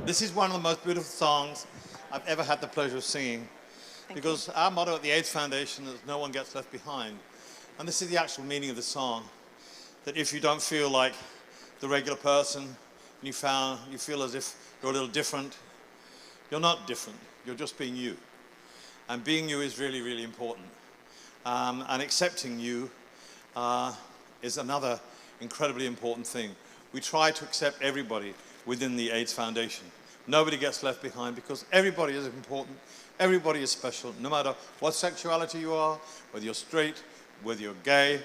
This is one of the most beautiful songs I've ever had the pleasure of singing, because our motto at the AIDS Foundation is no one gets left behind. And this is the actual meaning of the song, that if you don't feel like the regular person, and you feel as if you're a little different, you're not different, you're just being you. And being you is really, really important. And accepting you is another incredibly important thing. We try to accept everybody within the AIDS Foundation. Nobody gets left behind because everybody is important, everybody is special, no matter what sexuality you are, whether you're straight, whether you're gay,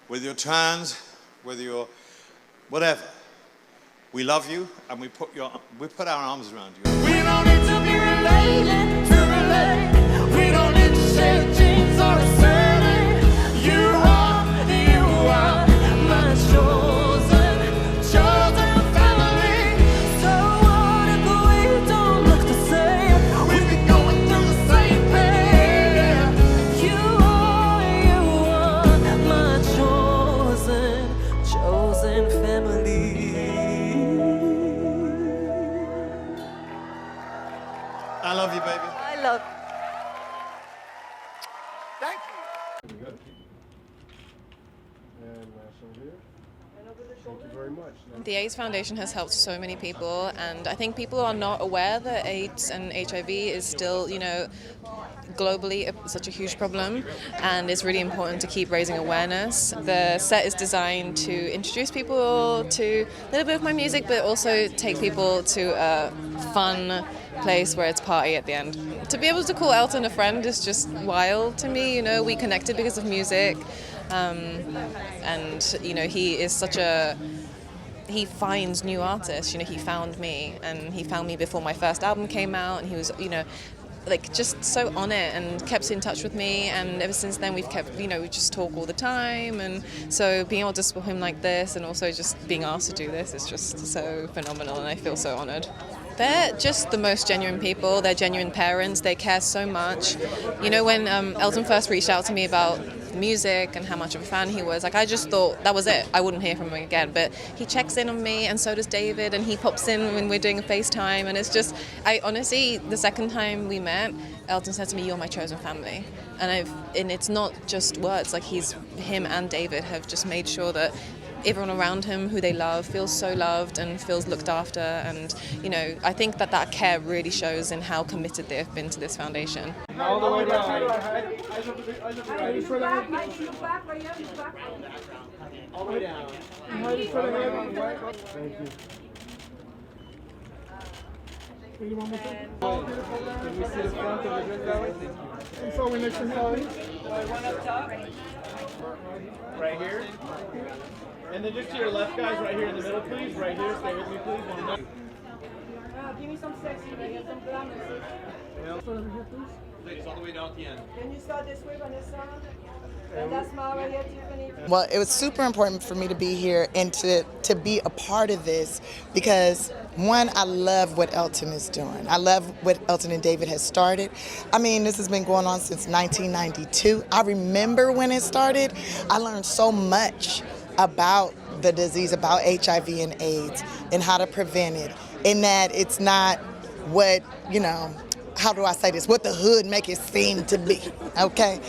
whether you're trans, whether you're whatever. We love you and we put our arms around you. We don't need to be related to relate. We don't need to share genes or a surname. You are my chosen family. So what if we don't look the same? We be going through the same pain. You are my chosen family. I love you, baby. I love you. Thank you. And last one here. Thank you very much. The AIDS Foundation has helped so many people, and I think people are not aware that AIDS and HIV is still, globally such a huge problem, and it's really important to keep raising awareness. The set is designed to introduce people to a little bit of my music, but also take people to a fun place where it's party at the end. To be able to call Elton a friend is just wild to me. We connected because of music, and he is he finds new artists. He found me, and he found me before my first album came out, and he was just so on it and kept in touch with me, and ever since then we've kept, we just talk all the time, and so being able to support him like this and also just being asked to do this is just so phenomenal, and I feel so honored. They're just the most genuine people. They're genuine parents. They care so much. When Elton first reached out to me about music and how much of a fan he was, I just thought that was it. I wouldn't hear from him again. But he checks in on me, and so does David, and he pops in when we're doing a FaceTime. And it's just, I honestly, the second time we met, Elton said to me, "You're my chosen family." And it's not just words. Him and David have just made sure that everyone around him who they love feels so loved and feels looked after, and I think that care really shows in how committed they have been to this foundation. All the way down. All the way down. Thank you. Can we see the front of the drink valley? And so we next to Holly. One up top. Right here. And then just to your left, guys, right here in the middle, please. Right here, stay with me, please. Give me some sexy, some glamour. Ladies, all the way down at the end. Can you start this way, Vanessa? And that's my right here, Tiffany. Well, it was super important for me to be here and to be a part of this because, one, I love what Elton is doing. I love what Elton and David has started. This has been going on since 1992. I remember when it started. I learned so much about the disease, about HIV and AIDS, and how to prevent it, and that it's not what, how do I say this, what the hood make it seem to be, okay?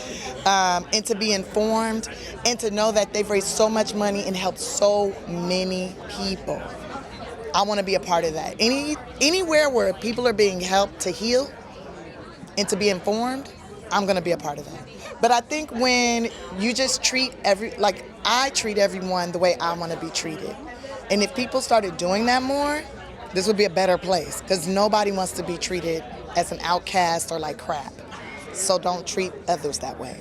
And to be informed, and to know that they've raised so much money and helped so many people. I want to be a part of that. Anywhere where people are being helped to heal and to be informed, I'm going to be a part of that. But I think when you just treat I treat everyone the way I want to be treated. And if people started doing that more, this would be a better place, because nobody wants to be treated as an outcast or like crap. So don't treat others that way.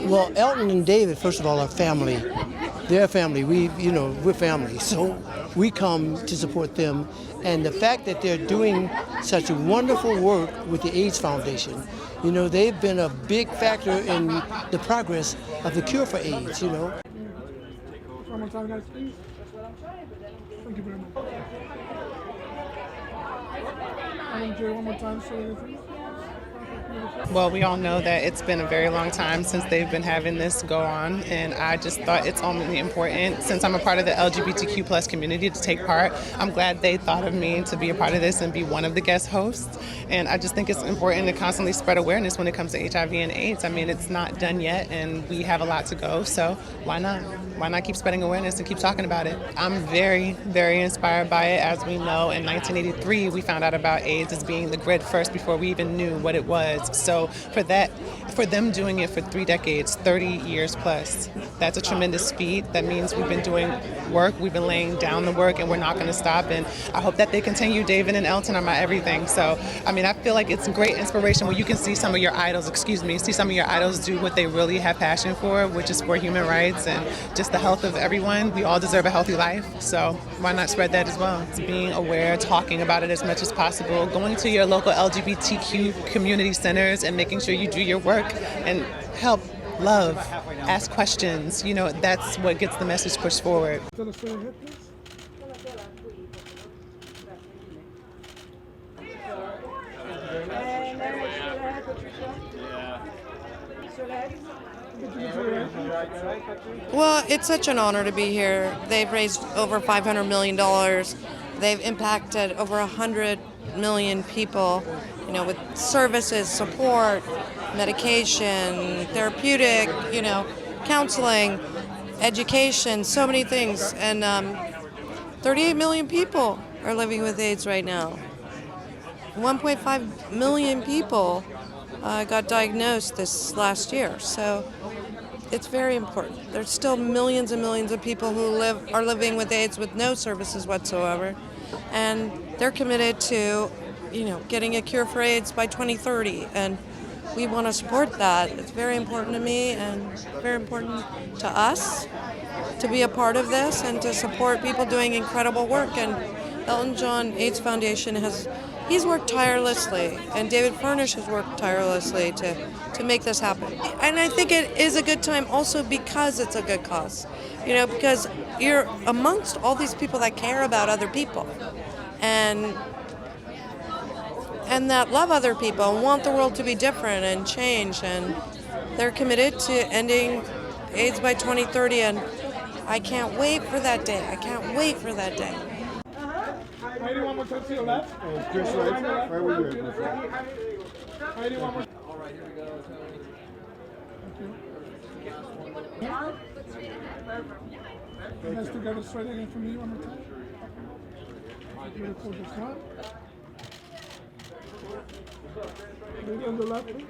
Well, Elton and David, first of all, are family. They're family. We're family. So we come to support them. And the fact that they're doing such wonderful work with the AIDS Foundation, they've been a big factor in the progress of the cure for AIDS, One more time, guys, please. Thank you very much. One more time, so Well, we all know that it's been a very long time since they've been having this go on, and I just thought it's only important, since I'm a part of the LGBTQ plus community, to take part. I'm glad they thought of me to be a part of this and be one of the guest hosts, and I just think it's important to constantly spread awareness when it comes to HIV and AIDS. I mean, it's not done yet, and we have a lot to go, so why not? Why not keep spreading awareness and keep talking about it? I'm very, very inspired by it. As we know, in 1983, we found out about AIDS as being the grid first before we even knew what it was. So for them doing it for 3 decades, 30 years plus, that's a tremendous feat. That means we've been doing work, we've been laying down the work, and we're not going to stop. And I hope that they continue. David and Elton are my everything. So, I mean, I feel like it's a great inspiration when you can see some of your idols, see some of your idols do what they really have passion for, which is for human rights and just the health of everyone. We all deserve a healthy life. So why not spread that as well? It's being aware, talking about it as much as possible, going to your local LGBTQ community centers and making sure you do your work and help, love, ask questions. You know, that's what gets the message pushed forward. Well, it's such an honor to be here. They've raised over $500 million. They've impacted over 100 million people, you know, with services, support, medication, therapeutic, you know, counseling, education, so many things. And 38 million people are living with AIDS right now. 1.5 million people got diagnosed this last year. So it's very important. There's still millions and millions of people who are living with AIDS with no services whatsoever. And they're committed to, you know, getting a cure for AIDS by 2030. And we want to support that. It's very important to me and very important to us to be a part of this and to support people doing incredible work. And Elton John AIDS Foundation he's worked tirelessly, and David Furnish has worked tirelessly to make this happen. And I think it is a good time also because it's a good cause. You know, because you're amongst all these people that care about other people and that love other people and want the world to be different and change, and they're committed to ending AIDS by 2030, and I can't wait for that day. I can't wait for that day. Heidi, one more time to your left. Chris, right where you at. Heidi, one more. All right, here we go. Thank you. Let's together straight again from you one more time. Beautiful, this one. On the left, please.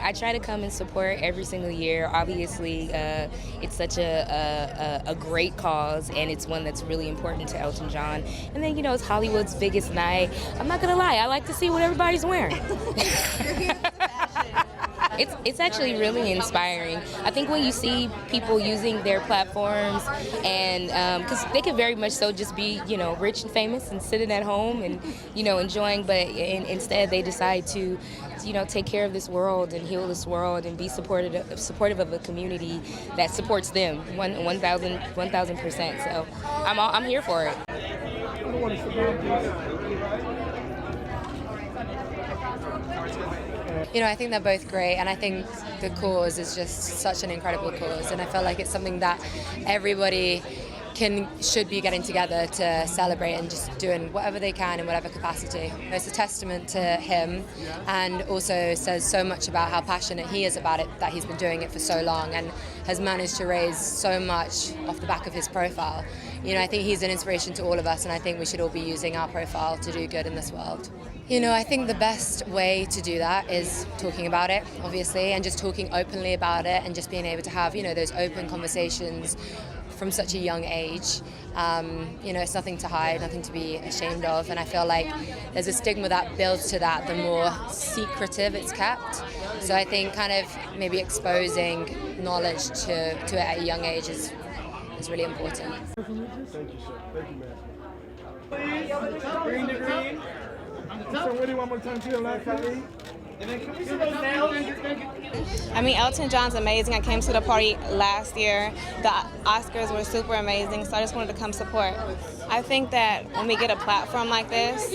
I try to come and support every single year. Obviously, it's such a great cause, and it's one that's really important to Elton John. And then, you know, it's Hollywood's biggest night. I'm not gonna lie, I like to see what everybody's wearing. It's actually really inspiring. I think when you see people using their platforms, and because they could very much so just be, you know, rich and famous and sitting at home and, you know, enjoying, but instead they decide to, you know, take care of this world and heal this world and be supportive of a community that supports them 1,000%. So I'm here for it. You know, I think they're both great, and I think the cause is just such an incredible cause, and I feel like it's something that everybody should be getting together to celebrate and just doing whatever they can in whatever capacity. It's a testament to him, and also says so much about how passionate he is about it, that he's been doing it for so long and has managed to raise so much off the back of his profile. You know, I think he's an inspiration to all of us, and I think we should all be using our profile to do good in this world. You know, I think the best way to do that is talking about it, obviously, and just talking openly about it and just being able to have, you know, those open conversations from such a young age. You know, it's nothing to hide, nothing to be ashamed of, and I feel like there's a stigma that builds to that the more secretive it's kept. So I think kind of maybe exposing knowledge to it at a young age is really important. Thank you, sir. Thank you, ma'am. Green to green. So, Woody, one more time to your left, Heidi. And then can we see those nails? I mean, Elton John's amazing. I came to the party last year. The Oscars were super amazing, so I just wanted to come support. I think that when we get a platform like this,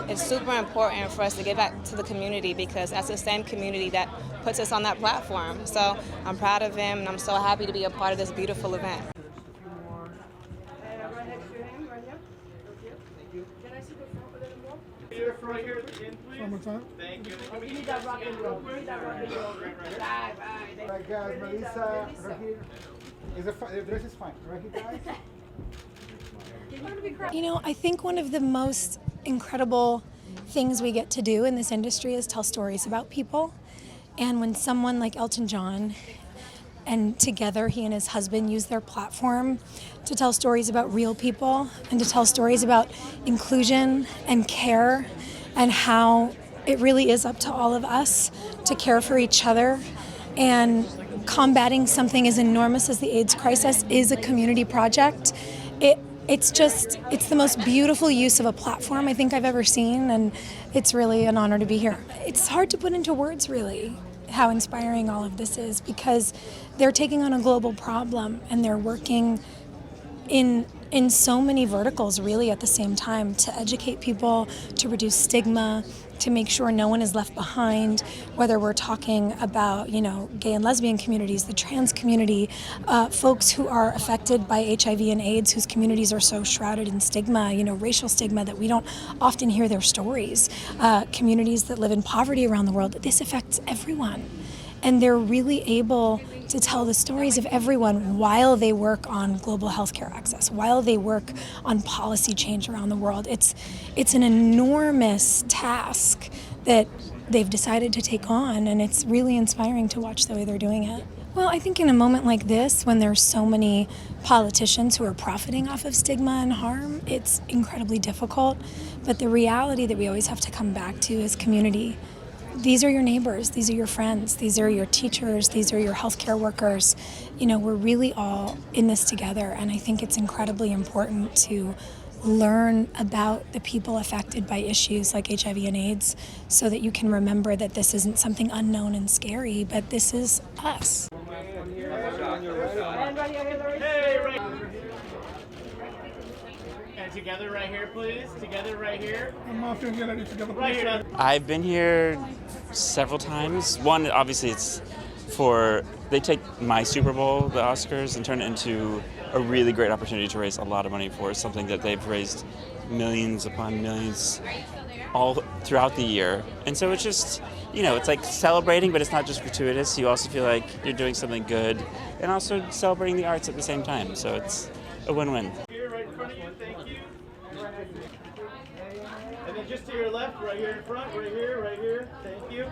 it's super important for us to give back to the community because that's the same community that puts us on that platform. So I'm proud of him, and I'm so happy to be a part of this beautiful event. Right next to him, right here. Thank you. Can I see the front a little more? Here, right here at the end, please. One more time. Thank you. We need that rock and roll. We need that rock and roll. Right. Right, guys, Melissa, right here. The dress is fine. Right here, guys. You know, I think one of the most incredible things we get to do in this industry is tell stories about people. And when someone like Elton John, and together he and his husband use their platform to tell stories about real people and to tell stories about inclusion and care and how it really is up to all of us to care for each other. And combating something as enormous as the AIDS crisis is a community project. It's the most beautiful use of a platform I think I've ever seen, and it's really an honor to be here. It's hard to put into words, really, how inspiring all of this is, because they're taking on a global problem and they're working in so many verticals really at the same time to educate people, to reduce stigma, to make sure no one is left behind, whether we're talking about, gay and lesbian communities, the trans community, folks who are affected by HIV and AIDS, whose communities are so shrouded in stigma, racial stigma, that we don't often hear their stories, communities that live in poverty around the world. This affects everyone. And they're really able to tell the stories of everyone while they work on global healthcare access, while they work on policy change around the world. It's an enormous task that they've decided to take on, and it's really inspiring to watch the way they're doing it. Well, I think in a moment like this, when there's so many politicians who are profiting off of stigma and harm, it's incredibly difficult. But the reality that we always have to come back to is community. These are your neighbors, these are your friends, these are your teachers, these are your healthcare workers. We're really all in this together, and I think it's incredibly important to learn about the people affected by issues like HIV and AIDS so that you can remember that this isn't something unknown and scary, but this is us. And together right here, please. Together right here. Right here. I've been here several times. One, obviously, they take my Super Bowl, the Oscars, and turn it into a really great opportunity to raise a lot of money for something that they've raised millions upon millions all throughout the year. And so it's just, it's like celebrating, but it's not just gratuitous. You also feel like you're doing something good and also celebrating the arts at the same time. So it's a win-win. Here, right in front of you. Thank you. And then just to your left, right here in front, right here. Thank you.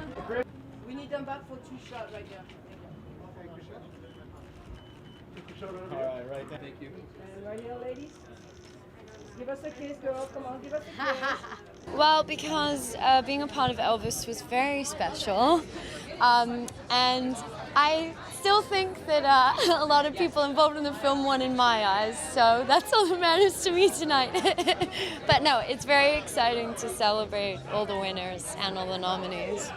We need them back for 2 shots right there. All right there. Thank you. And right here, ladies. Give us a kiss, girl. Come on, give us a kiss. Well, because being a part of Elvis was very special. And I still think that a lot of people involved in the film won in my eyes, so that's all that matters to me tonight. But no, it's very exciting to celebrate all the winners and all the nominees.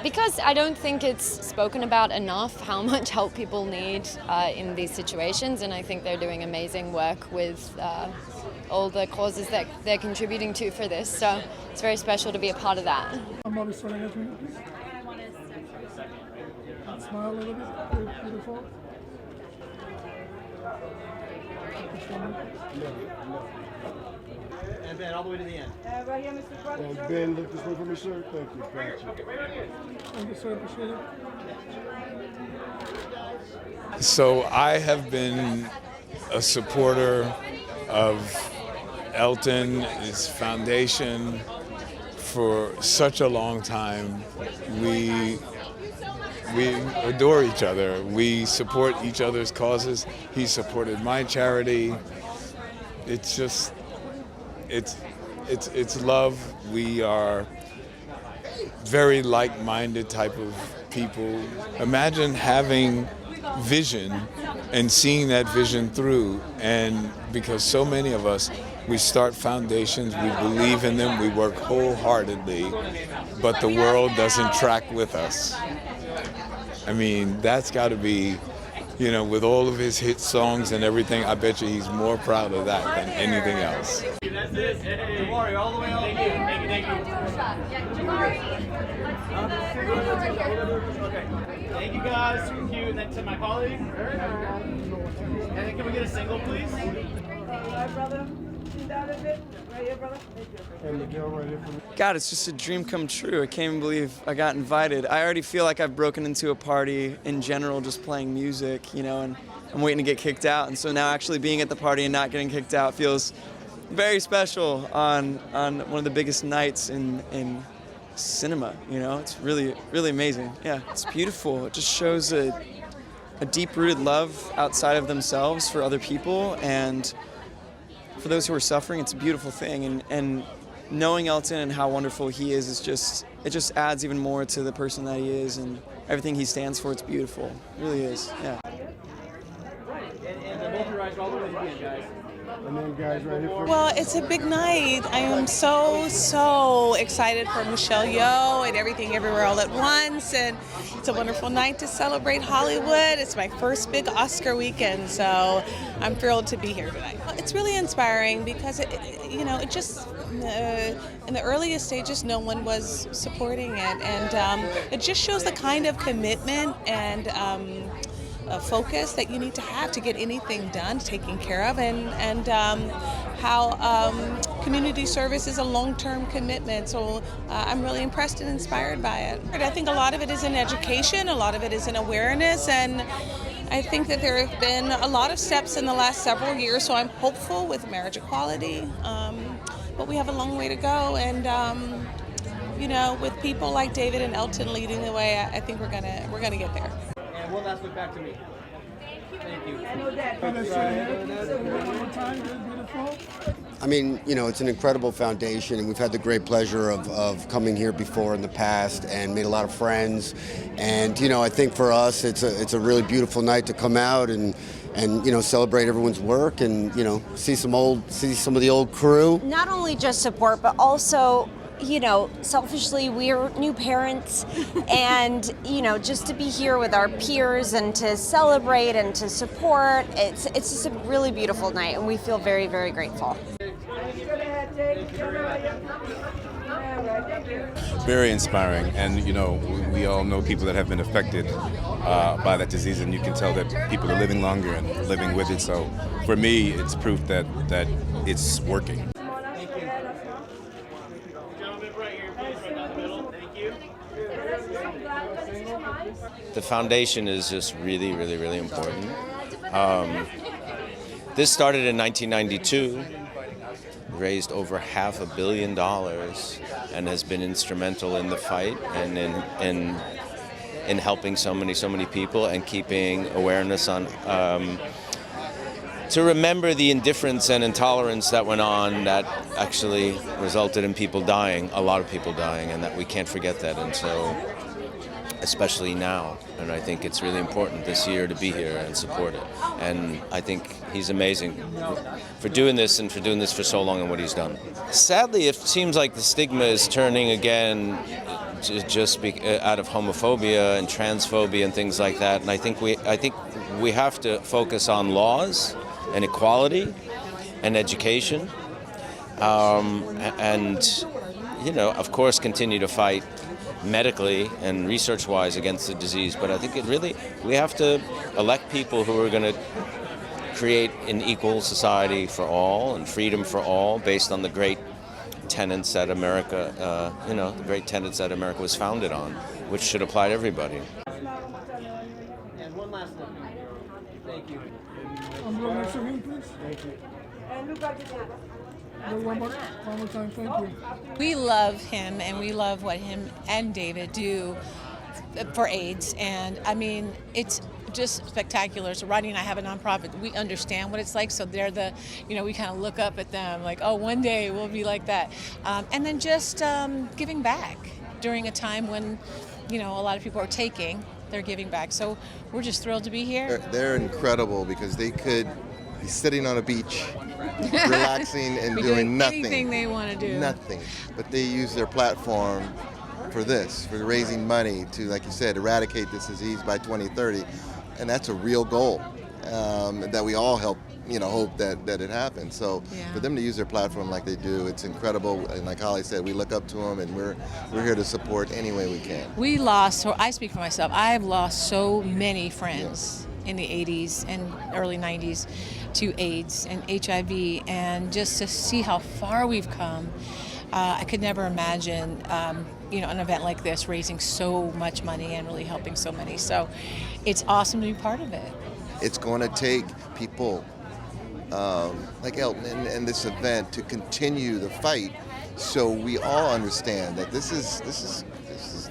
Because I don't think it's spoken about enough how much help people need in these situations, and I think they're doing amazing work with all the causes that they're contributing to for this, so it's very special to be a part of that. Smile a little bit. Beautiful. And Ben, all the way to the end. Right here, Mr. Crutch. Ben, look this way for me, sir. Thank you. Gotcha. Thank you, sir. Appreciate it. So I have been a supporter of Elton, his foundation, for such a long time. We adore each other. We support each other's causes. He supported my charity. It's just, it's love. We are very like-minded type of people. Imagine having vision and seeing that vision through, and because so many of us We start foundations, we believe in them, we work wholeheartedly, but the world doesn't track with us. I mean, that's got to be, you know, with all of his hit songs and everything, I bet you he's more proud of that than anything else. That's it. Hey, Jamari, all the way up. Thank you. Okay. Thank you guys. Thank you. And then to my colleague. And then can we get a single, please? brother. Down a bit. Right here, brother. And Miguel right here for me. God, it's just a dream come true. I can't even believe I got invited. I already feel like I've broken into a party in general just playing music, you know, and I'm waiting to get kicked out. And so now actually being at the party and not getting kicked out feels very special on one of the biggest nights in cinema, you know. It's really, really amazing. Yeah, it's beautiful. It just shows a deep-rooted love outside of themselves for other people, and for those who are suffering, it's a beautiful thing. And knowing Elton and how wonderful he is it just adds even more to the person that he is and everything he stands for. It's beautiful. It really is. Yeah. And the both rise all the way again, guys. And then guys right here for Well, it's a big night. I am so excited for Michelle Yeoh and Everything Everywhere All at Once, and it's a wonderful night to celebrate Hollywood. It's my first big Oscar weekend, so I'm thrilled to be here tonight. It's really inspiring because it just in the earliest stages, no one was supporting it, and it just shows the kind of commitment and focus that you need to have to get anything done, taken care of, and how community service is a long-term commitment. So I'm really impressed and inspired by it. I think a lot of it is in education, a lot of it is in awareness, and I think that there have been a lot of steps in the last several years, so I'm hopeful with marriage equality, but we have a long way to go, and with people like David and Elton leading the way, I think we're gonna get there. And one last look back to me. Thank you. And Odette. I mean, it's an incredible foundation, and we've had the great pleasure of coming here before in the past and made a lot of friends. And, I think for us, it's a really beautiful night to come out and celebrate everyone's work and, see some of the old crew. Not only just support, but also, selfishly, we're new parents, and, just to be here with our peers and to celebrate and to support, it's just a really beautiful night, and we feel very, very grateful. Very inspiring, and we all know people that have been affected by that disease, and you can tell that people are living longer and living with it. So for me, it's proof that it's working. The foundation is just really, really, really important. This started in 1992, raised over $500 million, and has been instrumental in the fight and in helping so many people and keeping awareness on to remember the indifference and intolerance that went on that actually resulted in people dying, a lot of people dying, and that we can't forget that. And so, especially now, and I think it's really important this year to be here and support it. And I think he's amazing for doing this and for doing this for so long and what he's done. Sadly, it seems like the stigma is turning again out of homophobia and transphobia and things like that. And I think we have to focus on laws and equality and education, and of course, continue to fight medically and research-wise against the disease. But I think we have to elect people who are going to create an equal society for all and freedom for all, based on the great tenets that America, the great tenets that America was founded on, which should apply to everybody. And one last look. Thank you. Next to him, please. Thank you. And look at the One more time, thank you. We love him, and we love what him and David do for AIDS, and I mean, it's just spectacular. So Rodney and I have a nonprofit. We understand what it's like, so they're we kind of look up at them like, oh, one day we'll be like that. And then just giving back during a time when, a lot of people are taking, they're giving back. So we're just thrilled to be here. They're incredible because they could be sitting on a beach, relaxing and doing nothing. Anything they want to do. Nothing. But they use their platform for this, for raising money to, like you said, eradicate this disease by 2030. And that's a real goal that we all hope that it happens. So for them to use their platform like they do, it's incredible. And like Holly said, we look up to them, and we're here to support any way we can. We lost, or I speak for myself, I've lost so many friends in the 80s and early 90s to AIDS and HIV, and just to see how far we've come, I could never imagine an event like this raising so much money and really helping so many. So it's awesome to be part of it. It's going to take people like Elton and this event to continue the fight, so we all understand that this is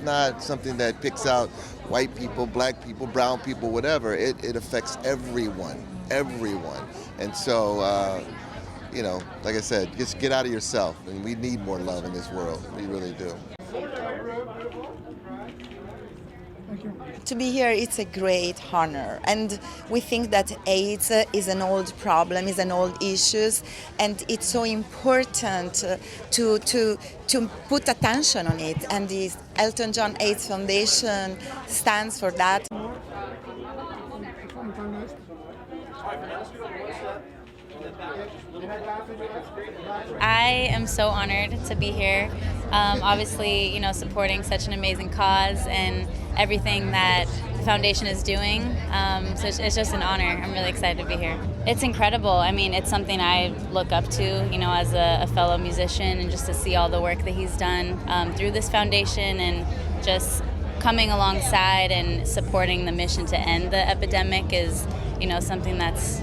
not something that picks out white people, black people, brown people, whatever. It affects everyone. And so like I said, just get out of yourself, and we need more love in this world. We really do. To be here, it's a great honor, and we think that AIDS is an old problem, is an old issue, and it's so important to put attention on it, and the Elton John AIDS Foundation stands for that. I am so honored to be here. Obviously, supporting such an amazing cause and everything that the foundation is doing. So it's just an honor. I'm really excited to be here. It's incredible. I mean, it's something I look up to, as a fellow musician, and just to see all the work that he's done through this foundation, and just coming alongside and supporting the mission to end the epidemic is, something that's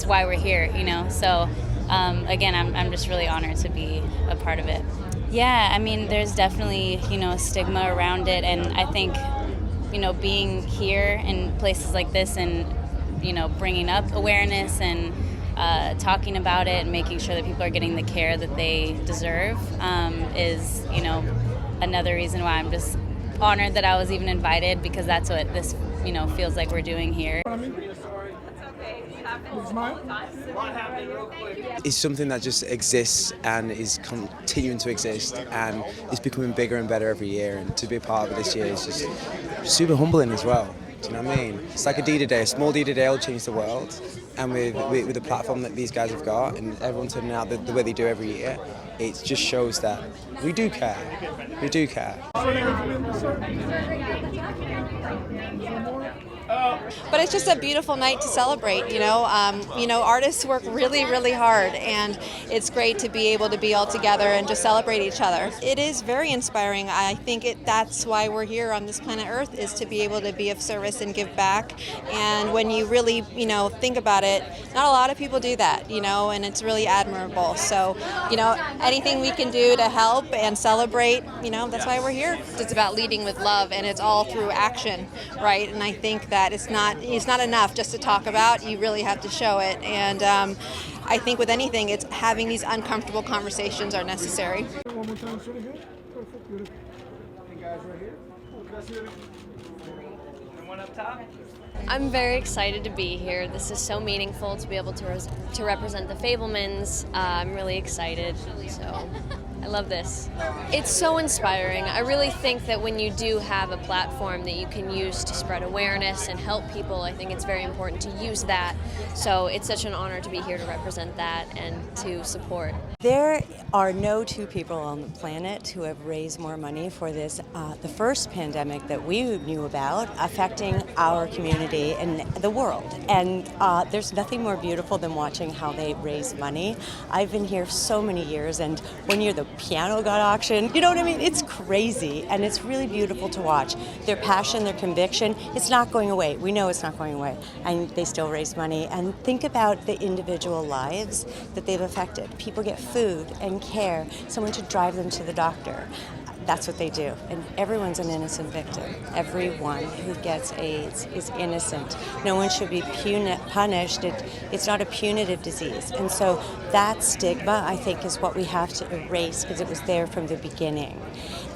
why we're here, So again, I'm just really honored to be a part of it. Yeah, I mean, there's definitely, a stigma around it, and I think, being here in places like this and, bringing up awareness and talking about it and making sure that people are getting the care that they deserve is, another reason why I'm just honored that I was even invited, because that's what this, feels like we're doing here. It's something that just exists and is continuing to exist, and it's becoming bigger and better every year, and to be a part of it this year is just super humbling as well. Do you know what I mean? It's like a deed a day, a small deed a day will change the world, and with the platform that these guys have got and everyone turning out the way they do every year, it just shows that we do care. We do care. But it's just a beautiful night to celebrate, artists work really, really hard, and it's great to be able to be all together and just celebrate each other. It is very inspiring. I think that's why we're here on this planet Earth, is to be able to be of service and give back. And when you really, think about it, not a lot of people do that, and it's really admirable. So, anything we can do to help and celebrate, that's why we're here. It's about leading with love, and it's all through action, right? And I think that it's not enough just to talk about. You really have to show it, and I think with anything, it's having these uncomfortable conversations are necessary. One more time, show it again. Perfect, beautiful. Hey guys, right here. And one up top. I'm very excited to be here. This is so meaningful to be able to represent the Fabelmans. I'm really excited, so I love this. It's so inspiring. I really think that when you do have a platform that you can use to spread awareness and help people, I think it's very important to use that. So it's such an honor to be here to represent that and to support. There are no two people on the planet who have raised more money for this, the first pandemic that we knew about, affecting our community and the world. And there's nothing more beautiful than watching how they raise money. I've been here so many years, and when you're the piano got auctioned, you know what I mean? It's crazy, and it's really beautiful to watch. Their passion, their conviction, it's not going away. We know it's not going away, and they still raise money. And think about the individual lives that they've affected. People get food and care, someone to drive them to the doctor. that's what they do. And everyone's an innocent victim. Everyone who gets AIDS is innocent. No one should be punished. It's not a punitive disease. And so that stigma, I think, is what we have to erase because it was there from the beginning.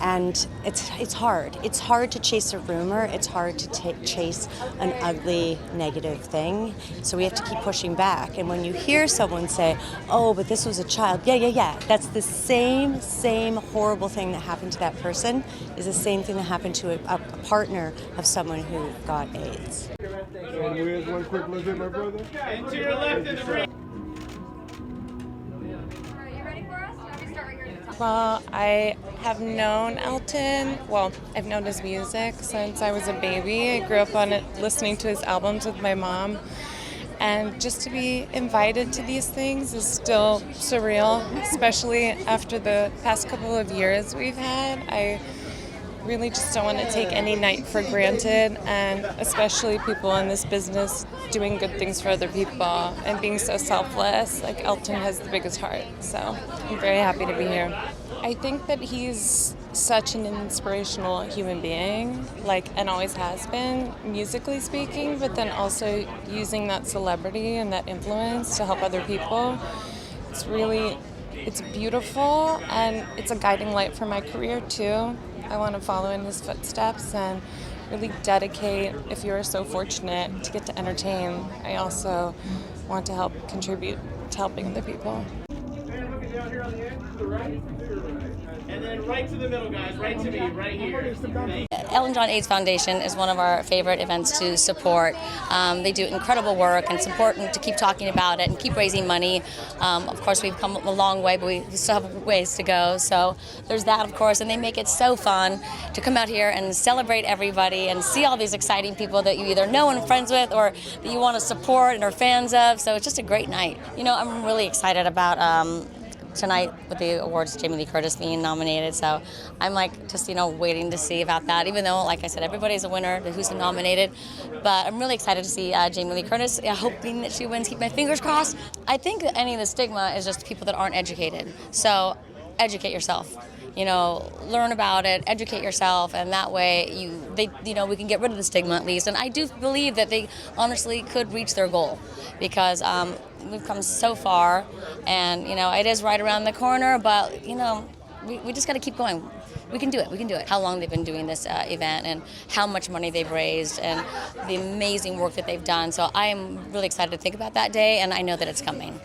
And it's hard. It's hard to chase a rumor. It's hard to chase an ugly, negative thing. So we have to keep pushing back. And when you hear someone say, oh, but this was a child, yeah, that's the same horrible thing that happened to that person is the same thing that happened to a partner of someone who got AIDS. Here's one quick look at my brother. And to your left in the ring. Well, I have known Elton, I've known his music since I was a baby. I grew up on it, listening to his albums with my mom. And just to be invited to these things is still surreal, especially after the past couple of years we've had. I really just don't want to take any night for granted, and especially people in this business doing good things for other people and being so selfless. Like Elton has the biggest heart, so I'm very happy to be here. I think that he's such an inspirational human being, and always has been, musically speaking, but then also using that celebrity and that influence to help other people. It's beautiful, and it's a guiding light for my career too. I want to follow in his footsteps and really dedicate, if you're so fortunate to get to entertain. I also want to help contribute to helping other people. Looking down here on the end, to the right. And then right to the middle, guys. Right to me, right here. Elton John AIDS Foundation is one of our favorite events to support. They do incredible work, and it's important to keep talking about it and keep raising money. Of course, we've come a long way, but we still have ways to go. So there's that, of course, and they make it so fun to come out here and celebrate everybody and see all these exciting people that you either know and are friends with or that you want to support and are fans of. So it's just a great night. I'm really excited about tonight with the awards, Jamie Lee Curtis being nominated. So I'm just waiting to see about that, even though, like I said, everybody's a winner who's nominated. But I'm really excited to see Jamie Lee Curtis, hoping that she wins. Keep my fingers crossed. I think that any of the stigma is just people that aren't educated. So educate yourself. Learn about it, educate yourself, and that way we can get rid of the stigma at least. And I do believe that they honestly could reach their goal because we've come so far, and it is right around the corner. But we just got to keep going. We can do it. We can do it. How long they've been doing this event and how much money they've raised and the amazing work that they've done. So I am really excited to think about that day, and I know that it's coming.